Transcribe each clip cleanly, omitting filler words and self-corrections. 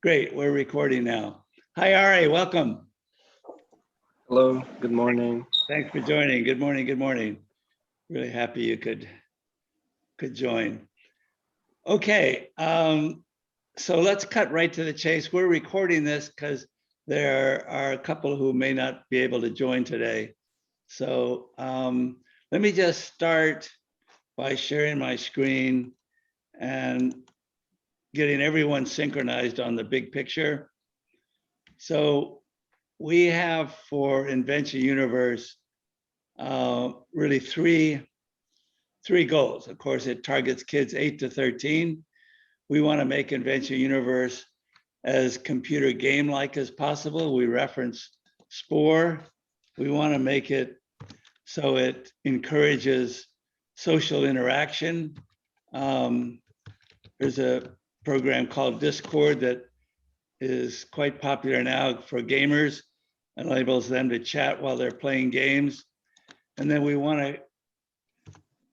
Great, we're recording now. Hi, Ari, welcome. Hello, good morning. Thanks for joining. Good morning, good morning. Really happy you could join. Okay, so let's cut right to the chase. We're recording this because there are a couple who may not be able to join today. So let me just start by sharing my screen and getting everyone synchronized on the big picture. So we have for Invention Universe really three goals. Of course, it targets kids 8 to 13. We want to make Invention Universe as computer game-like as possible. We reference Spore. We want to make it so it encourages social interaction. There's a program called Discord that is quite popular now for gamers, enables them to chat while they're playing games. And then we want to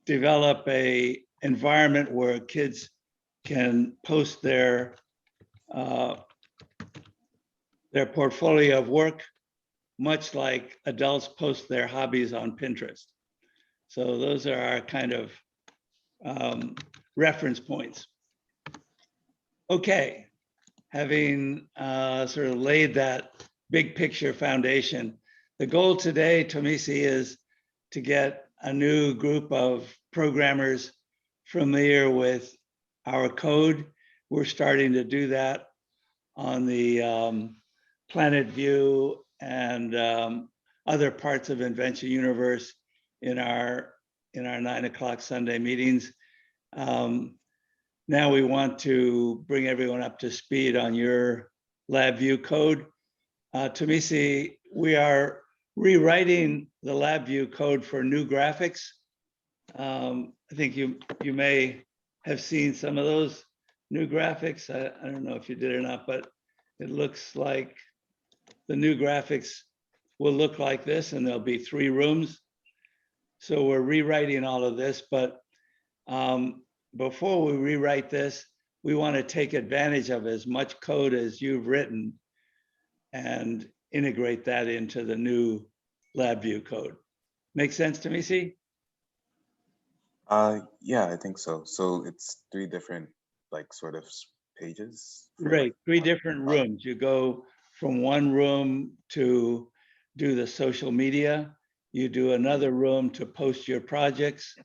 develop a environment where kids can post their portfolio of work, much like adults post their hobbies on Pinterest. So those are our kind of reference points. Okay, having sort of laid that big picture foundation, the goal today, Tomisin, is to get a new group of programmers familiar with our code. We're starting to do that on the Planet View and other parts of Invention Universe in our 9 o'clock Sunday meetings. Now we want to bring everyone up to speed on your LabVIEW code. Tomisin, we are rewriting the LabVIEW code for new graphics. I think you may have seen some of those new graphics. I don't know if you did or not, but it looks like the new graphics will look like this, and there'll be 3 rooms. So we're rewriting all of this, but before we rewrite this, we want to take advantage of as much code as you've written and integrate that into the new LabVIEW code. Make sense to me, see? Yeah, I think so. So it's 3 different sort of pages. Right, 3 different rooms. You go from one room to do the social media, you do another room to post your projects,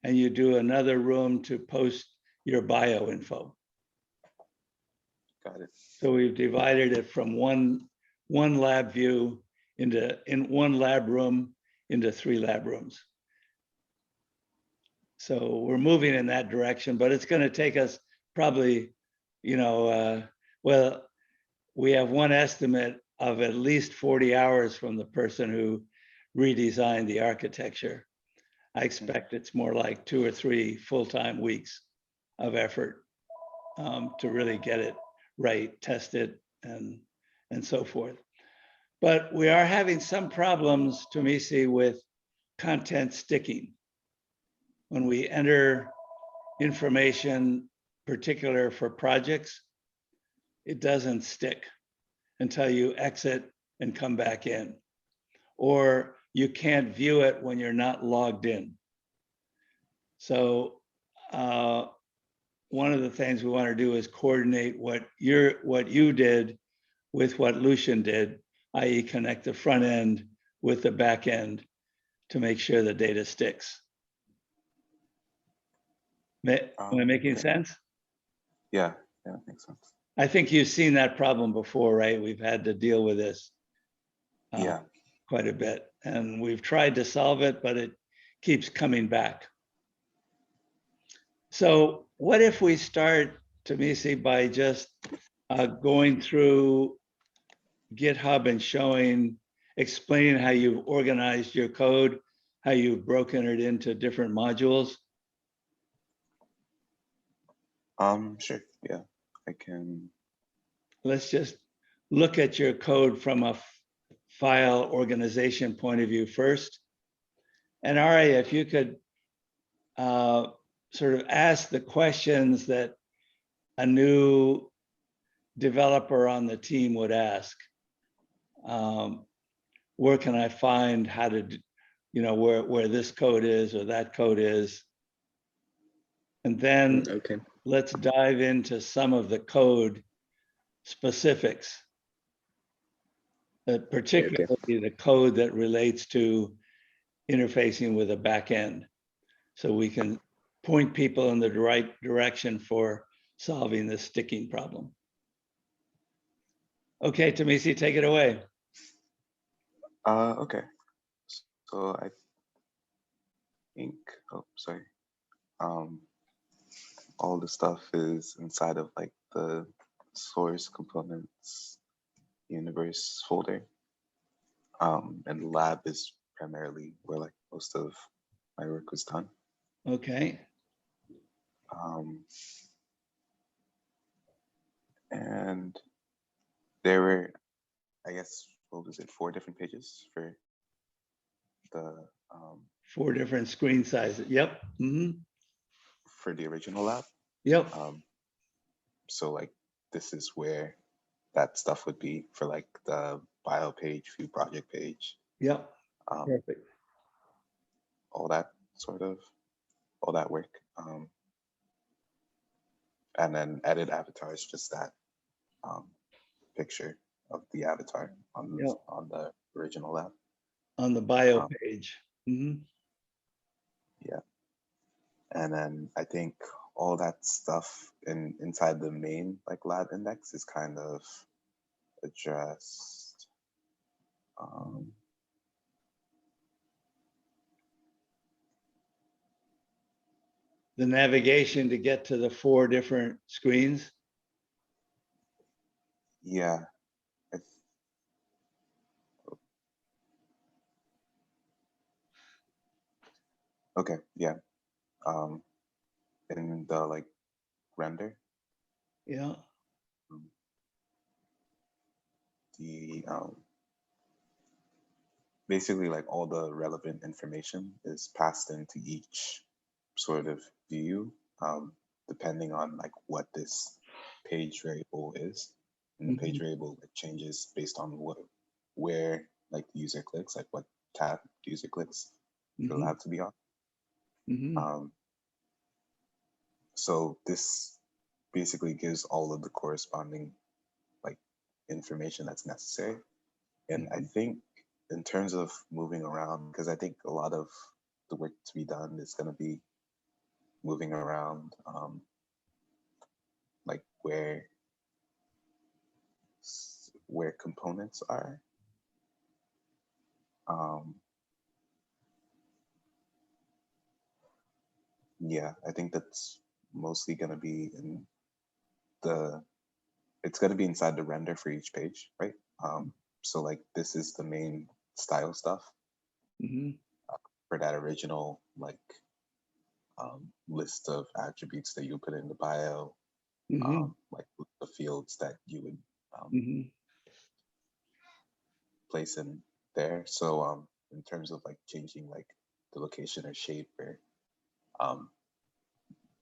and you do another room to post your bio info. Got it. So we've divided it from one lab view in one lab room into 3 lab rooms. So we're moving in that direction, but it's going to take us probably, well, we have one estimate of at least 40 hours from the person who redesigned the architecture. I expect it's more like 2 or 3 full-time weeks of effort to really get it right, test it, and so forth. But we are having some problems, Tomisin, with content sticking. When we enter information, particular for projects, it doesn't stick until you exit and come back in. Or you can't view it when you're not logged in. So one of the things we want to do is coordinate what you did with what Lucian did, i.e. connect the front end with the back end to make sure the data sticks. Am I making sense? Yeah, that makes sense. I think you've seen that problem before, right? We've had to deal with this quite a bit, and we've tried to solve it, but it keeps coming back. So what if we start, Tomisin, by just going through GitHub and explaining how you've organized your code, how you've broken it into different modules? Sure, yeah, I can. Let's just look at your code from a file organization point of view first. And Ari, if you could sort of ask the questions that a new developer on the team would ask. Where can I find how to, where this code is or that code is? And then Okay. let's dive into some of the code specifics, particularly the code that relates to interfacing with a back end. So we can point people in the right direction for solving this sticking problem. Okay, Tomisin, take it away. Okay. So I think, oh, sorry. All the stuff is inside of like the source components universe folder. And the lab is primarily where like most of my work was done. Okay. And there were, I guess, what was it, 4 different pages for the 4 different screen sizes. Yep. Mm-hmm. For the original lab. Yep. So like this is where that stuff would be for like the bio page, view project page. Yep. Perfect. All that work. And then edit avatar is just that picture of the avatar on the original lab. On the bio page. Mm-hmm. Yeah. And then I think all that stuff inside the main like lab index is kind of addressed. The navigation to get to the 4 different screens. Yeah. Okay. Yeah. In the like render. Yeah. The basically like all the relevant information is passed into each sort of view, depending on like what this page variable is. And the page variable like changes based on where like the user clicks, like what tab the user clicks for the lab to be on. So this basically gives all of the corresponding like information that's necessary. And I think in terms of moving around, because I think a lot of the work to be done is going to be moving around, like where components are. Yeah, I think that's mostly going to be in it's going to be inside the render for each page, right? So like this is the main style stuff for that original like list of attributes that you put in the bio, like the fields that you would place in there. So in terms of like changing like the location or shape or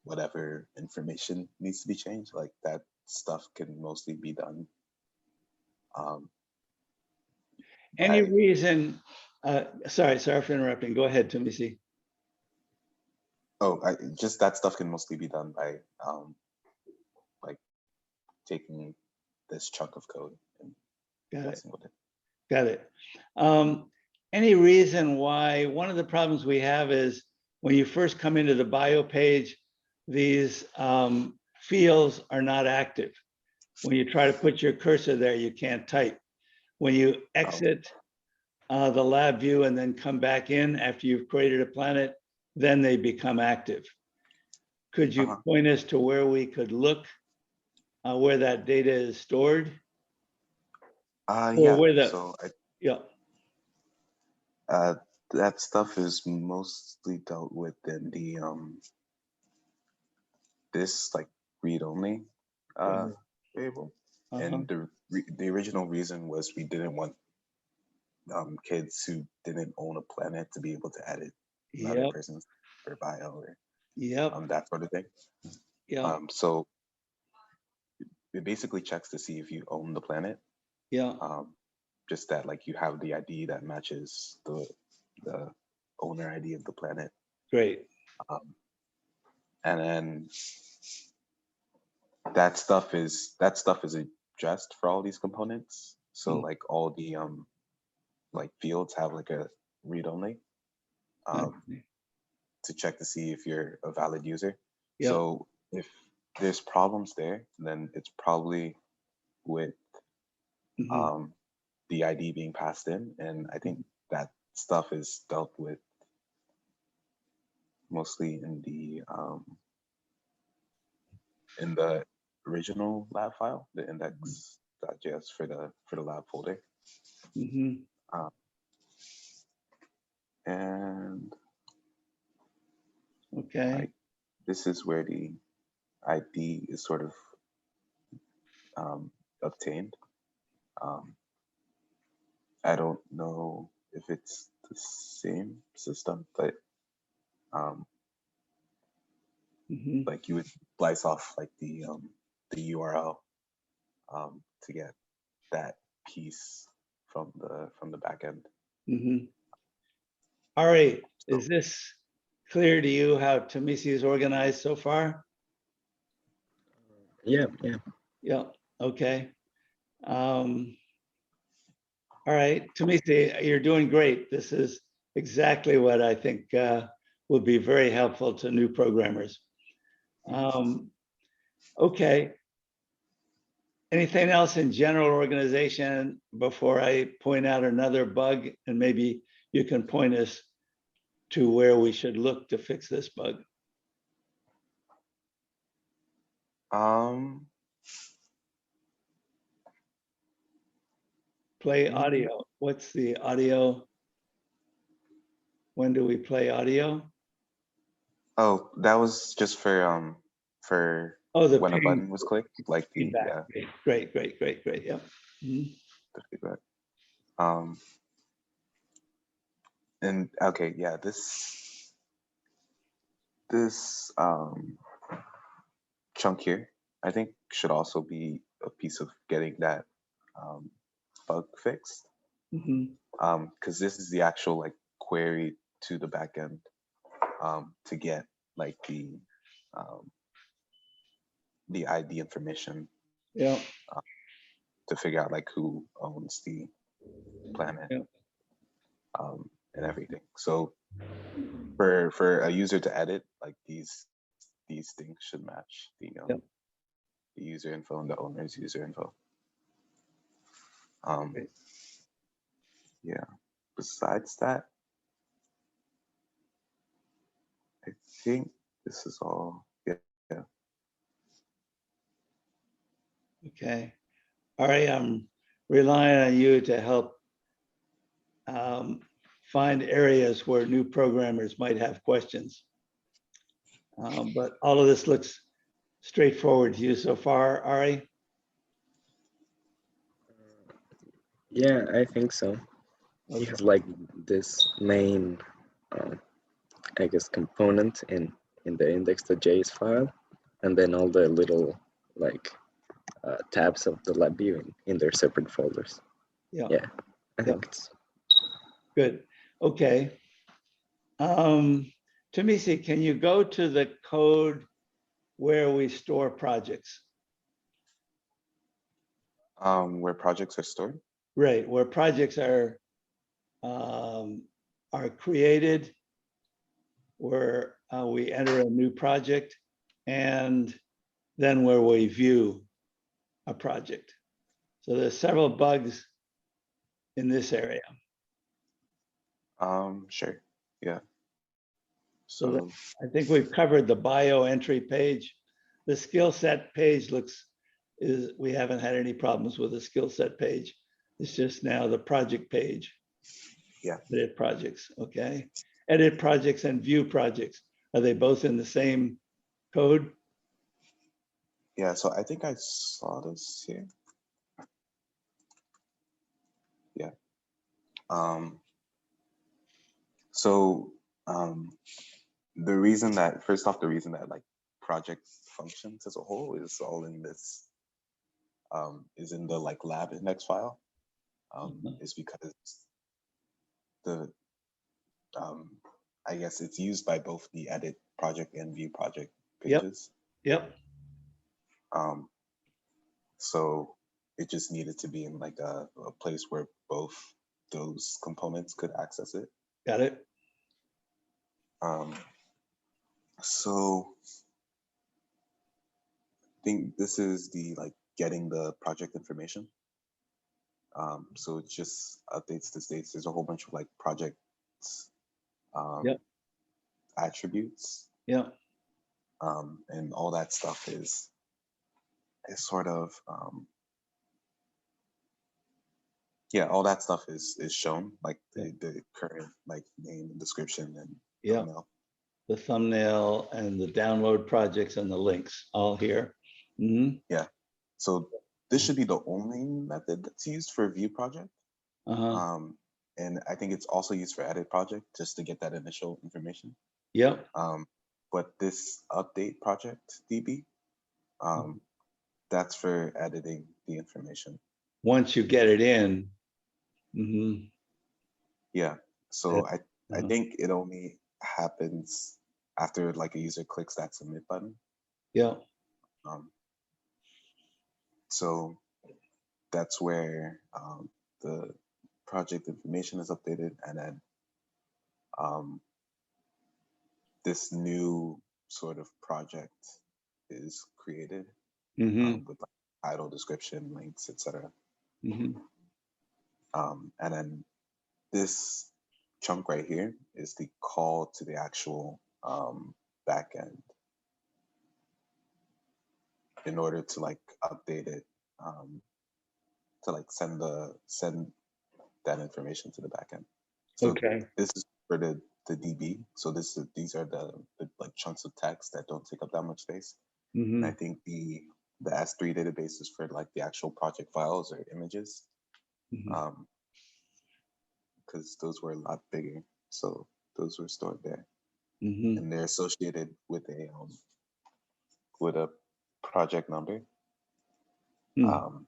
whatever information needs to be changed, like that stuff can mostly be done. Any reason, sorry for interrupting. Go ahead, Tomisin. Oh, just that stuff can mostly be done by like taking this chunk of code and messing with it. Got it. Any reason why one of the problems we have is when you first come into the bio page, these fields are not active. When you try to put your cursor there, you can't type. When you exit the lab view and then come back in after you've created a planet, then they become active. Could you point us to where we could look where that data is stored? Yeah. That stuff is mostly dealt with in the this like read-only variable. And the original reason was we didn't want kids who didn't own a planet to be able to edit another person's or bio or that sort of thing. So it basically checks to see if you own the planet. Yeah, Just that like you have the ID that matches the owner ID of the planet. great. And then that stuff is addressed for all these components. So Mm. like all the like fields have like a read only Okay. to check to see if you're a valid user. Yeah. So if there's problems there, then it's probably with Mhm. um, the ID being passed in, and I think that stuff is dealt with mostly in the original lab file, the index.js for the lab folder. Mhm. Uh, and Okay. like this is where the ID is sort of obtained. Um, I don't know if it's the same system, but um, Mhm. like you would splice off like the URL to get that piece from the back end. Mhm. Ari, So is this clear to you how Tomisi is organized so far? Yeah, yeah. Yeah. Okay. All right, Tomisi, you're doing great. This is exactly what I think will be very helpful to new programmers. Okay. Anything else in general organization before I point out another bug, and maybe you can point us to where we should look to fix this bug? um Play mm, audio. What's the audio? When do we play audio? oh, that was just for Oh, the when a ping button was clicked, like the feedback. yeah, Great. Yeah. Mhm. the feedback. Um and okay, yeah, this chunk here, I think should also be a piece of getting that um bug fixed. Mhm. Because this is the actual like query to the backend to get like um, the ID information Yeah. to figure out like who owns the planet Yeah. and everything. So for a user to edit, like these things should match Yeah. the user info and the owner's user info. Um, Great. yeah. Besides that, I think this is all. Yeah. Yeah. Okay. All right. I'm relying on you to help um, find areas where new programmers might have questions. But all of this looks straightforward to you so far, Ari? Yeah, I think so. You Okay. have like this main, um, I guess, component in the index.js file, and then all the little like tabs of the lab view in their separate folders. Yeah. Yeah, I Yeah. think it's Good. Okay. Tomisi, can you go to the code where we store projects? Where projects are stored. Right, where projects are created, where we enter a new project, and then where we view a project. So there's several bugs in this area. Sure. Yeah. So that, So I think we've covered the bio entry page. The skill set page we haven't had any problems with the skill set page. It's just now the project page. yeah. Edit projects, okay. Edit projects and view projects. Are they both in the same code? Yeah, so I think I saw this here. Yeah. Um, so the reason that first off, the reason that like project functions as a whole is all in this is in the like lab index file Mhm. is because the I guess it's used by both the edit project and view project Yep. pages. Yep. So it just needed to be in like a place where both those components could access it. Got it. So I think this is the like getting the project information. So it just updates the states. There's a whole bunch of like projects Yep. attributes, Yep. and all that stuff is sort of yeah, all that stuff is shown, like the current like name and description and Yep. thumbnail. The thumbnail and the download projects and the links all here. Mhm. Yeah. So this should be the only method that's used for view project. Uh-huh. And I think it's also used for edit project just to get that initial information. Yep. But this update project DB, that's for editing the information. Once you get it in. Mhm. Yeah. So I Uh-huh. think it only happens after like a user clicks that submit button. Yeah. So that's where the project information is updated, and then this new sort of project is created Mm-hmm. with like title, description, links, etc. Mm-hmm. And then this chunk right here is the call to the actual backend in order to like update it, to like send that information to the backend. So Okay. this is for the DB. So these are the like chunks of text that don't take up that much space. Mm-hmm. And I think the S3 database is for like the actual project files or images, Mm-hmm. because those were a lot bigger. So those were stored there, Mm-hmm. and they're associated with a project number. Remember,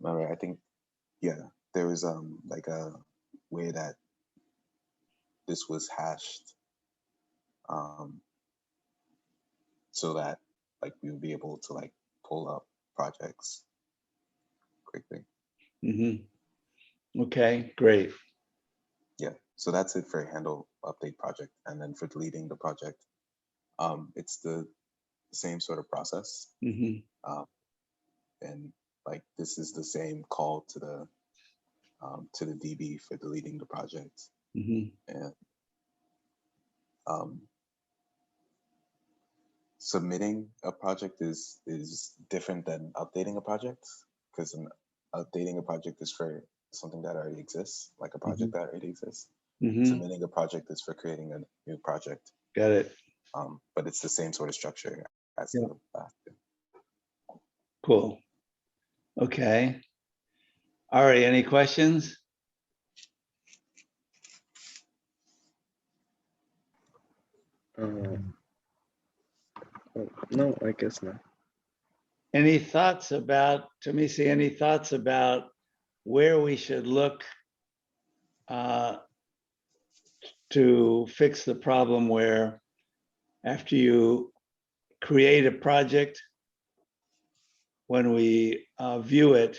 I think there was like a way that this was hashed, so that like we would be able to like pull up projects quickly. Mm-hmm. Okay, great. Yeah, so that's it for handle update project. And then for deleting the project, it's the same sort of process. Mm-hmm. And like this is the same call to the DB for deleting the project. Mm-hmm. And submitting a project is different than updating a project, because updating a project is for something that already exists, like a project that already exists. Mm-hmm. Submitting a project is for creating a new project. Got it. But it's the same sort of structure as the last two. Cool. Okay. Ari, any questions? No, I guess not. Any thoughts about, Tomisin, any thoughts about where we should look to fix the problem where after you create a project, when we view it,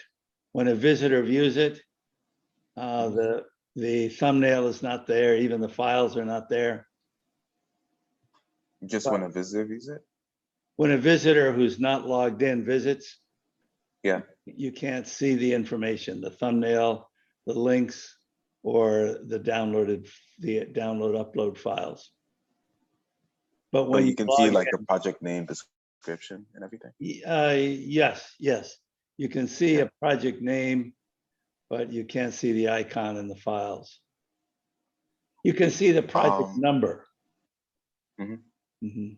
when a visitor views it, the thumbnail is not there, even the files are not there. Just when a visitor views it? When a visitor who's not logged in visits, Yeah. you can't see the information, the thumbnail, the links, or the download upload files. But when But you you can see log like the project name, description, and everything. yes, you can see Yeah. a project name, but you can't see the icon in the files. You can see the project number. Mhm. Mhm.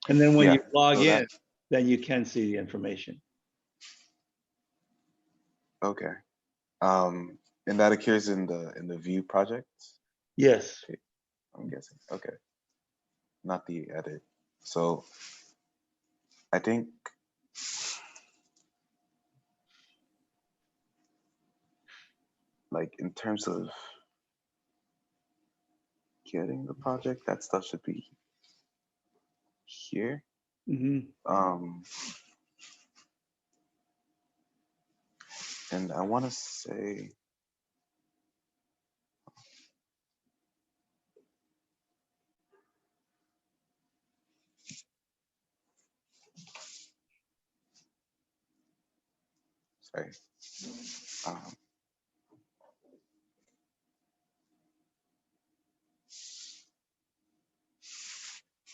And then when Yeah, you log so in, then you can see the information. Okay. And that occurs in the view project, Yes. I'm guessing. Okay. Not the edit. So I think like in terms of getting the project, that stuff should be here. Mhm. And I want to say, sorry. Um,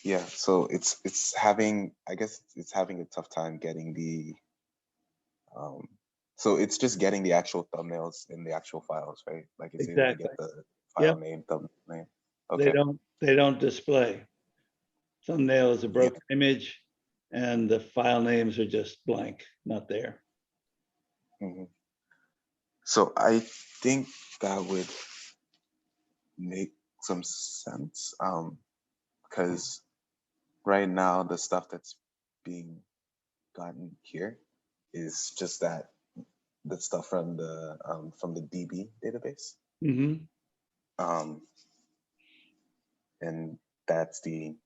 yeah, so it's having, I guess it's having a tough time getting the, so it's just getting the actual thumbnails in the actual files, right? Like it's able to Exactly. get the Yep. file name, thumbnail name. They Okay. don't display. Thumbnail is a Yeah. broken image, and the file names are just blank, not there. Mhm. So I think that would make some sense, because right now the stuff that's being gotten here is just that the stuff from the DB database, Mhm. and that's the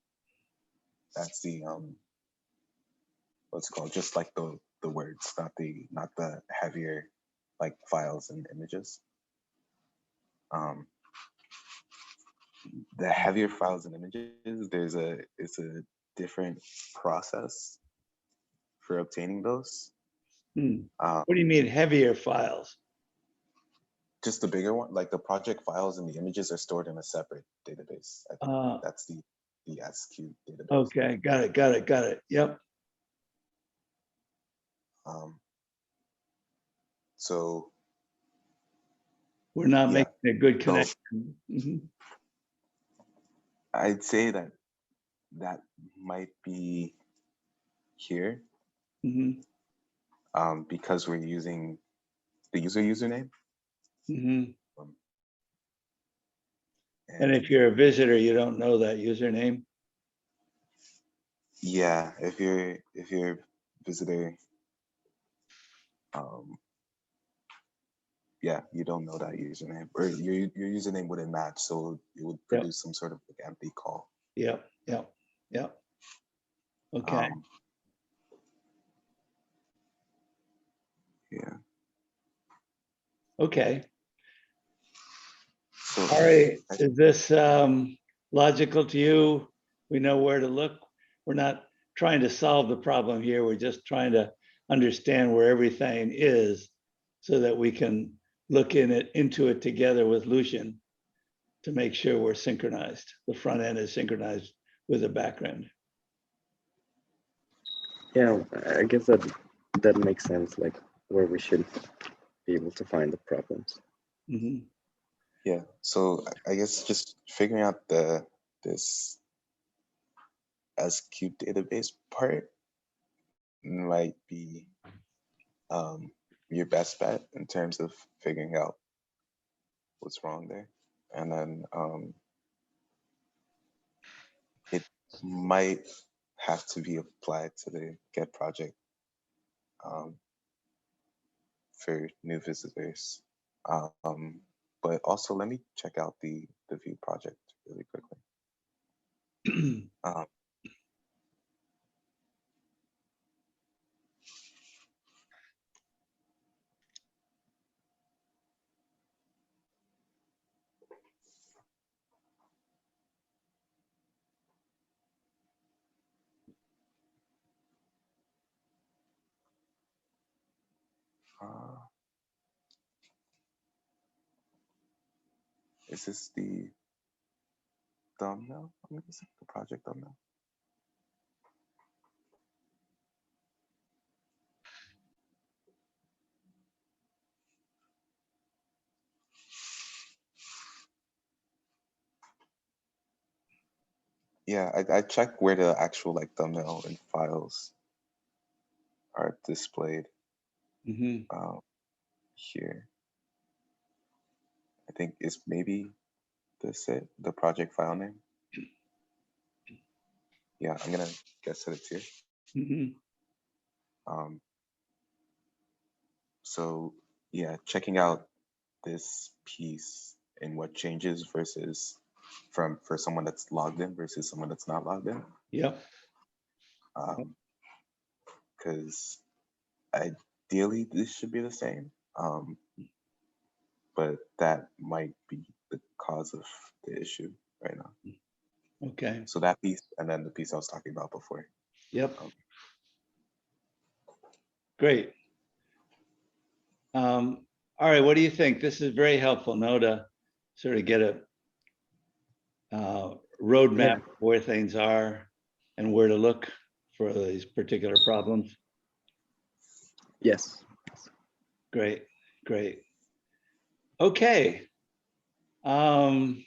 what's it called, just like the words, not the heavier like files and images. The heavier files and images, it's a different process for obtaining those. Hmm. Um, What do you mean heavier files? just the bigger one, like the project files and the images are stored in a separate database. I think that's the SQ database. Okay, got it. Yep. So We're not yeah, making a good so connection. Mhm. I'd say that might be here, Mhm. because we're using the user username. Mhm. Um, And and if you're a visitor, you don't know that username. yeah, if you're a visitor, yeah, you don't know that username, or your username wouldn't match, so it would Yep. produce some sort of like empty call. Yep. Okay. Um, yeah. Okay. So All right. Is this logical to you? We know where to look. We're not trying to solve the problem here. We're just trying to understand where everything is so that we can look into it together with Lucian to make sure we're synchronized. The front end is synchronized with the background. Yeah, I guess that makes sense, like where we should be able to find the problems. Mhm. yeah, so I guess just figuring out this SQ database part might be your best bet in terms of figuring out what's wrong there. And then it might have to be applied to the get project for new visitors. But also let me check out the view project really quickly. Um, uh, is this the thumbnail? I'm gonna see the project thumbnail. Yeah, I checked where the actual like thumbnail and files are displayed. Mhm. Here. I think is maybe this it, the project file name. Yeah, I'm gonna guess that it's here. Mhm. So yeah, checking out this piece and what changes versus for someone that's logged in versus someone that's not logged in. Yep. Because ideally this should be the same, but that might be the cause of the issue right now. Okay. So that piece, and then the piece I was talking about before. Yep. Great. All right. What do you think? This is very helpful, no, to sort of get a roadmap of where things are and where to look for these particular problems. Yes. Great, great. Okay. Tomisin,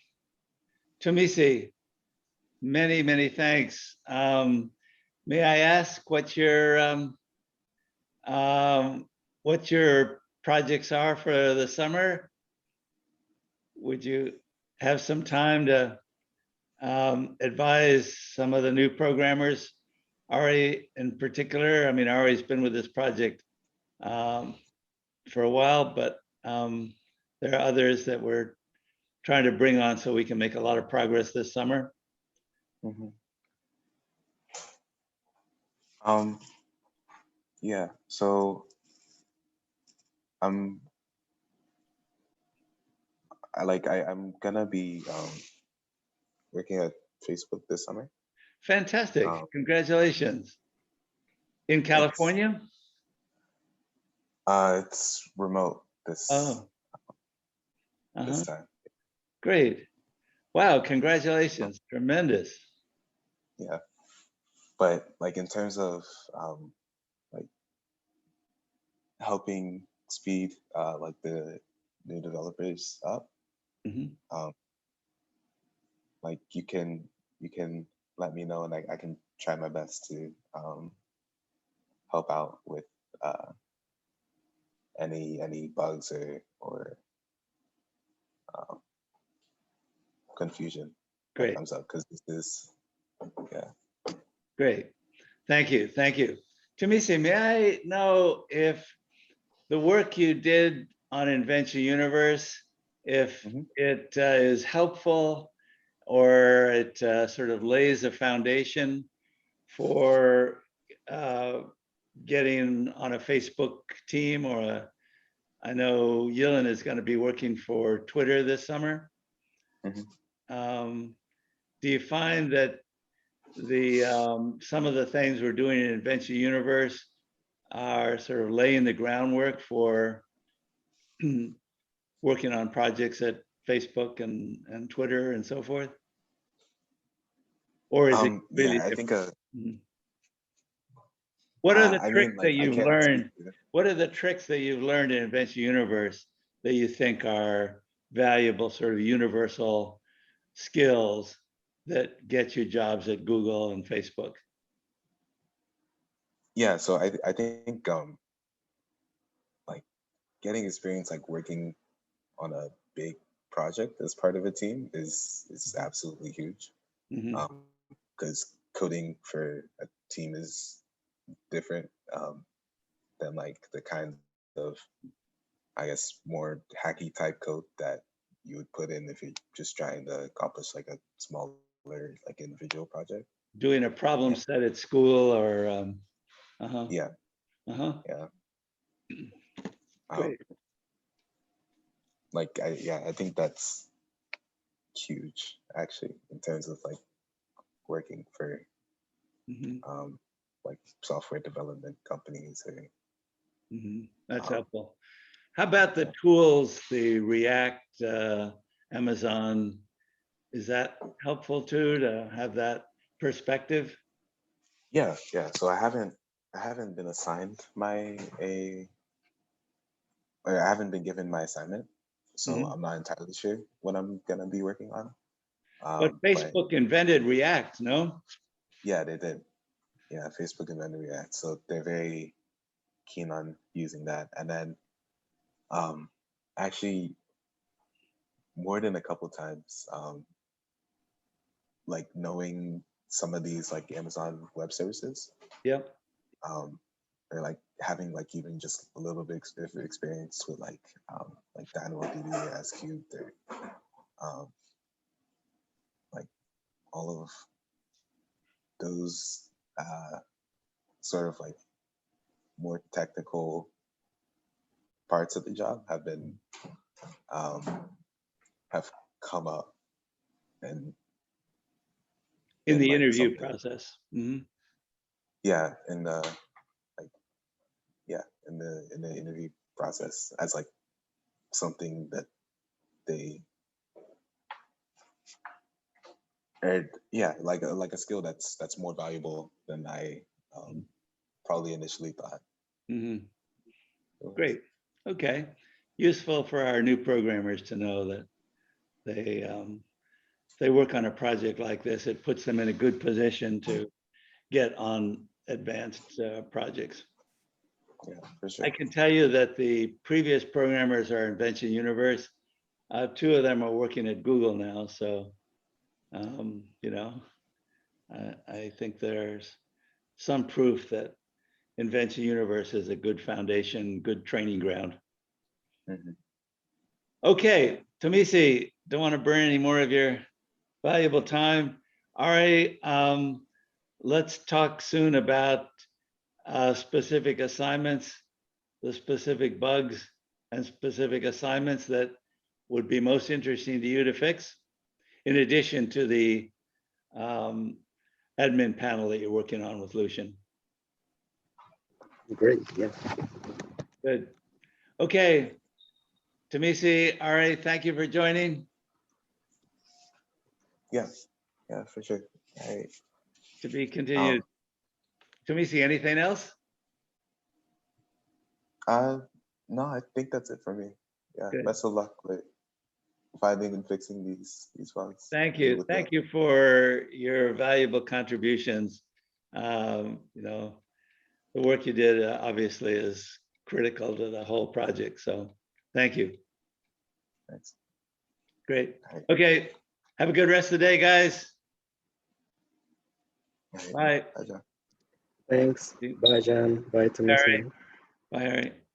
many, many thanks. May I ask what your projects are for the summer? Would you have some time to advise some of the new programmers? Ari in particular, I mean, Ari's been with this project for a while, but there are others that we're trying to bring on so we can make a lot of progress this summer. Mm-hmm. Yeah, so I'm gonna be working at Facebook this summer. Fantastic. Congratulations. In California? It's remote this this time. Great. Wow, congratulations. Tremendous. Yeah. But like in terms of like helping speed like the new developers up, like you can let me know, and I can try my best to help out with any bugs or confusion that Great. comes up, because this is Great. Thank you. Thank you. Tomisin, may I know if the work you did on Invention Universe, if it is helpful or it sort of lays a foundation for getting on a Facebook team, or I know Yilin is going to be working for Twitter this summer. Do you find that the some of the things we're doing in Invention Universe are sort of laying the groundwork for working on projects at Facebook and Twitter and so forth? Or is it really yeah, I think what are the I tricks mean, that like, you've I can't speak learned? to it. What are the tricks that you've learned in Invention Universe that you think are valuable, sort of universal skills that get you jobs at Google and Facebook? Yeah, so I think like getting experience like working on a big project as part of a team is absolutely huge. Because coding for a team is different than like the kind of, I guess, more hacky type code that you would put in if you're just trying to accomplish like a smaller like individual project. Doing a problem set at school or Yeah. Great. Like I think that's huge actually in terms of like working for like software development companies or That's helpful. How about the tools, the React, Amazon? Is that helpful too, to have that perspective? yeah. So I haven't been assigned or I haven't been given my assignment, so I'm not entirely sure what I'm gonna be working on. But Facebook invented React, no? Yeah, they did. Yeah, Facebook invented React, so they're very keen on using that. And then actually more than a couple times, like knowing some of these like Amazon Web Services. Yep. or like having like even just a little bit of experience with like DynamoDB or S-Cubed or like all of those sort of like more technical parts of the job have been have come up and In the like interview something. process. Mhm. Yeah, in the like in the interview process as like something that they like a skill that's more valuable than I probably initially thought. Mhm. Great. Okay. Useful for our new programmers to know that they work on a project like this. It puts them in a good position to get on advanced projects. Yeah, for sure. I can tell you that the previous programmers are Invention Universe. 2 of them are working at Google now. So, you know, I think there's some proof that Invention Universe is a good foundation, good training ground. Mhm. Okay, Tomisi, don't want to burn any more of your valuable time. All right, let's talk soon about specific assignments, the specific bugs and specific assignments that would be most interesting to you to fix, in addition to the admin panel that you're working on with Lucian. Great, yeah. Good. Okay, Tomisi, all right, thank you for joining. Yeah, for sure. All right. To be continued. Tomisi, anything else? No, I think that's it for me. Yeah, Good. best of luck with finding and fixing these bugs. Thank you. Thank you for your valuable contributions. You know, the work you did obviously is critical to the whole project. So thank you. Thanks. Great. All right. Okay. Have a good rest of the day, guys. All right. Bye. Bye, John. Thanks. Bye, John. Bye, Tomisin. Bye, all right.